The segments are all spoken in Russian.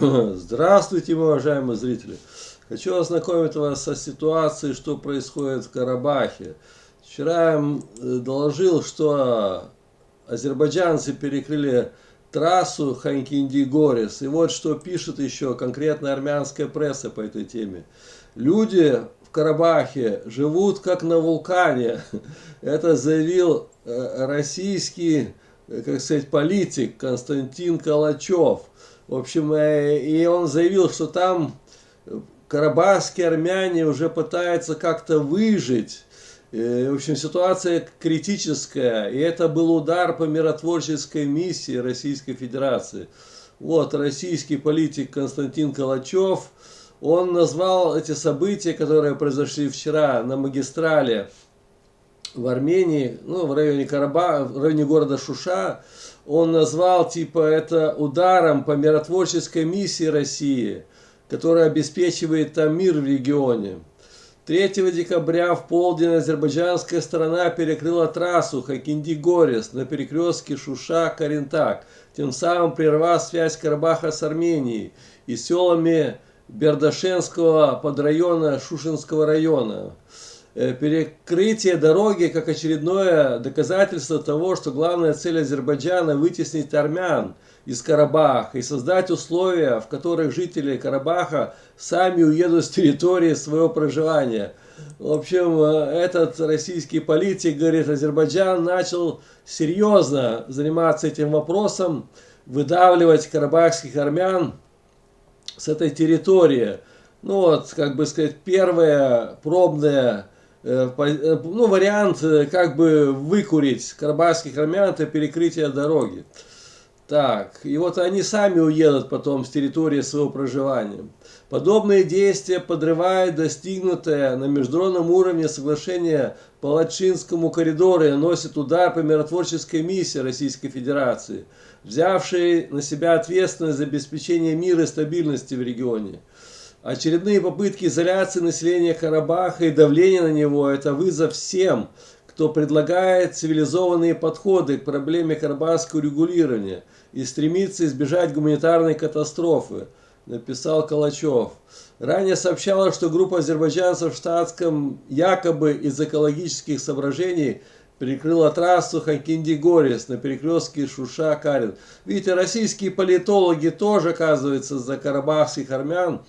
Здравствуйте, уважаемые зрители! Хочу ознакомить вас со ситуацией, что происходит в Карабахе. Вчера я им доложил, что азербайджанцы перекрыли трассу Ханкинди-Горис. И вот что пишет еще конкретно армянская пресса по этой теме. Люди в Карабахе живут как на вулкане. Это заявил российский, как сказать, политик Константин Калачев. В общем, и он заявил, что там карабахские армяне уже пытаются как-то выжить. В общем, ситуация критическая, и это был удар по миротворческой миссии Российской Федерации. Вот, российский политик Константин Калачев, он назвал эти события, которые произошли вчера на магистрали в Армении, ну, в районе Карабаха, в районе города Шуша, он назвал типа это ударом по миротворческой миссии России, которая обеспечивает там мир в регионе. 3 декабря в полдень азербайджанская сторона перекрыла трассу Хакинди-Горис на перекрестке Шуша-Каринтак, тем самым прервав связь Карабаха с Арменией и селами Бердашенского подрайона Шушинского района. Перекрытие дороги как очередное доказательство того, что главная цель Азербайджана – вытеснить армян из Карабаха и создать условия, в которых жители Карабаха сами уедут с территории своего проживания. В общем, этот российский политик говорит, Азербайджан начал серьезно заниматься этим вопросом, выдавливать карабахских армян с этой территории. Ну вот, как бы сказать, первое пробное вариант, как бы выкурить карабахских армян, это перекрытие дороги. Так, и вот они сами уедут потом с территории своего проживания. Подобные действия подрывают достигнутое на международном уровне соглашение по Латшинскому коридору и наносят удар по миротворческой миссии Российской Федерации, взявшей на себя ответственность за обеспечение мира и стабильности в регионе. Очередные попытки изоляции населения Карабаха и давления на него – это вызов всем, кто предлагает цивилизованные подходы к проблеме карабахского регулирования и стремится избежать гуманитарной катастрофы, написал Калачев. Ранее сообщалось, что группа азербайджанцев в штатском якобы из экологических соображений перекрыла трассу Хакинди-Горис на перекрестке Шуша-Карин. Видите, российские политологи тоже, оказывается, за карабахских армян,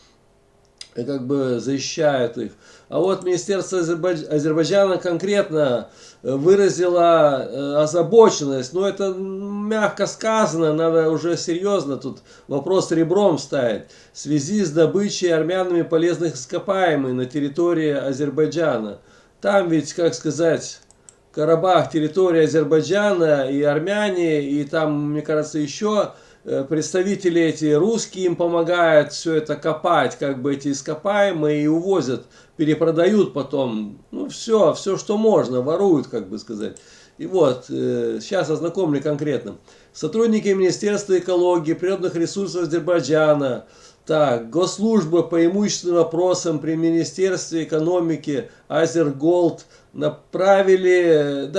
как бы защищают их. А вот Министерство Азербайджана конкретно выразило озабоченность. Но это мягко сказано, надо уже серьезно тут вопрос ребром ставить. В связи с добычей армянами полезных ископаемых на территории Азербайджана. Там ведь, как сказать, Карабах, территория Азербайджана, и армяне, и там, мне кажется, еще представители эти русские им помогают все это копать, как бы эти ископаемые, и увозят, перепродают потом, ну все, что можно, воруют, как бы сказать. И вот, сейчас ознакомлю конкретно. Сотрудники Министерства экологии, природных ресурсов Азербайджана, так, Госслужба по имущественным вопросам при Министерстве экономики Азерголд направились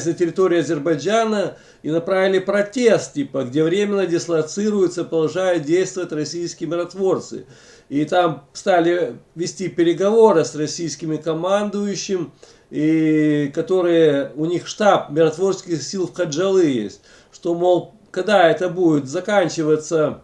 на территорию Азербайджана и направили протест, типа, где временно дислоцируются, продолжают действовать российские миротворцы. И там стали вести переговоры с российскими командующим, и которые, у них штаб миротворческих сил в Хаджалы есть, что, мол, когда это будет заканчиваться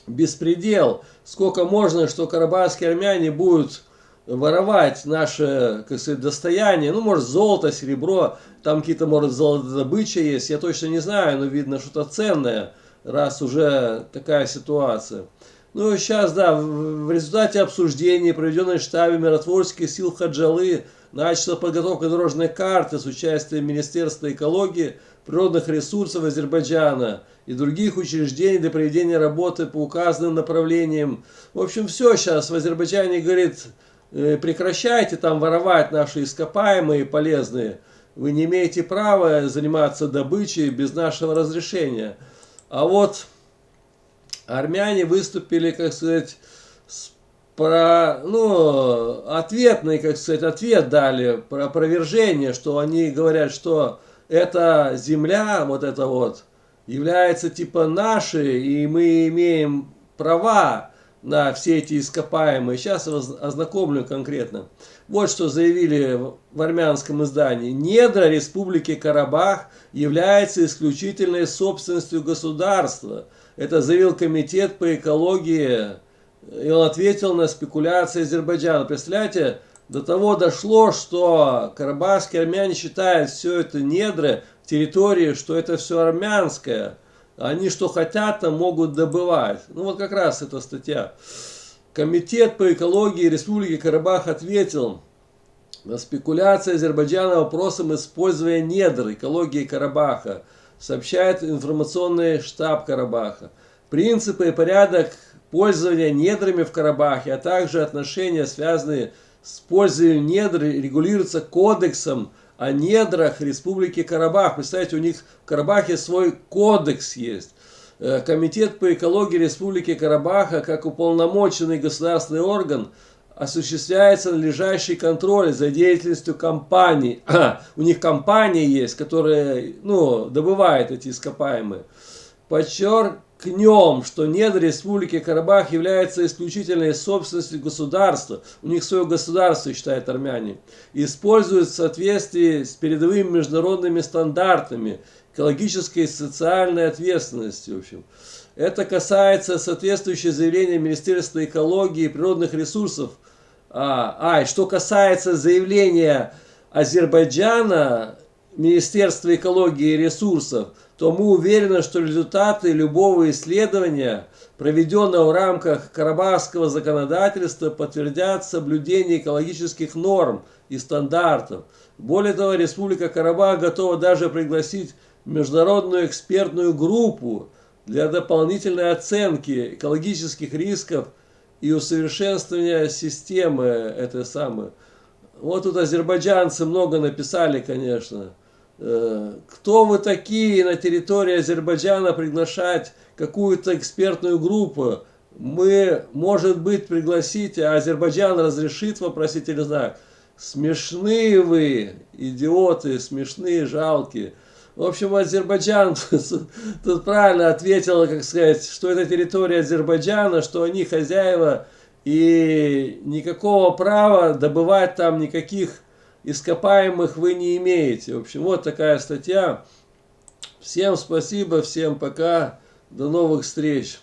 беспредел, сколько можно, что карабахские армяне будут воровать наше, как сказать, достояние, ну, может, золото, серебро, там какие-то, может, золотодобыча есть, я точно не знаю, но видно что-то ценное, раз уже такая ситуация. Ну, и сейчас, да, в результате обсуждений, проведенной в штабе миротворческих сил Хаджалы, начала подготовка дорожной карты с участием Министерства экологии, природных ресурсов Азербайджана и других учреждений для проведения работы по указанным направлениям. В общем, все сейчас в Азербайджане, говорит, прекращайте там воровать наши ископаемые полезные. Вы не имеете права заниматься добычей без нашего разрешения. А вот армяне выступили, как сказать, ответный, как сказать, ответ дали, про опровержение, что они говорят, что эта земля, вот эта вот, является типа нашей, и мы имеем права на все эти ископаемые. Сейчас я вас ознакомлю конкретно. Вот что заявили в армянском издании. Недра Республики Карабах является исключительной собственностью государства. Это заявил Комитет по экологии. И он ответил на спекуляции Азербайджана. Представляете, до того дошло, что карабахские армяне считают все это недры территории, что это все армянское. Они что хотят, там могут добывать. Ну вот как раз эта статья. Комитет по экологии Республики Карабах ответил на спекуляции Азербайджана вопросом использования недр экологии Карабаха, сообщает информационный штаб Карабаха. Принципы и порядок пользования недрами в Карабахе, а также отношения, связанные с пользованием недр, регулируются кодексом о недрах Республики Карабах. Представляете, у них в Карабахе свой кодекс есть. Комитет по экологии Республики Карабаха, как уполномоченный государственный орган, осуществляется надлежащий контроль за деятельностью компаний. У них компания есть, которая добывает эти ископаемые. Подчеркнем, что недра Республики Карабах является исключительной собственностью государства. У них свое государство, считают армяне. Используют в соответствии с передовыми международными стандартами экологической и социальной ответственности. В общем. Это касается соответствующего заявления Министерства экологии и природных ресурсов. Что касается заявления Азербайджана, Министерства экологии и ресурсов, то мы уверены, что результаты любого исследования, проведенного в рамках карабахского законодательства, подтвердят соблюдение экологических норм и стандартов. Более того, Республика Карабах готова даже пригласить международную экспертную группу для дополнительной оценки экологических рисков и усовершенствования системы этой самой. Вот тут азербайджанцы много написали, конечно. Кто вы такие на территории Азербайджана приглашать какую-то экспертную группу? Мы, может быть, пригласите, а Азербайджан разрешит вопросить, или не знаю. Смешные вы, идиоты, смешные, жалкие. В общем, Азербайджан тут правильно ответил, как сказать, что это территория Азербайджана, что они хозяева, и никакого права добывать там никаких ископаемых вы не имеете. В общем, вот такая статья. Всем спасибо, всем пока, до новых встреч.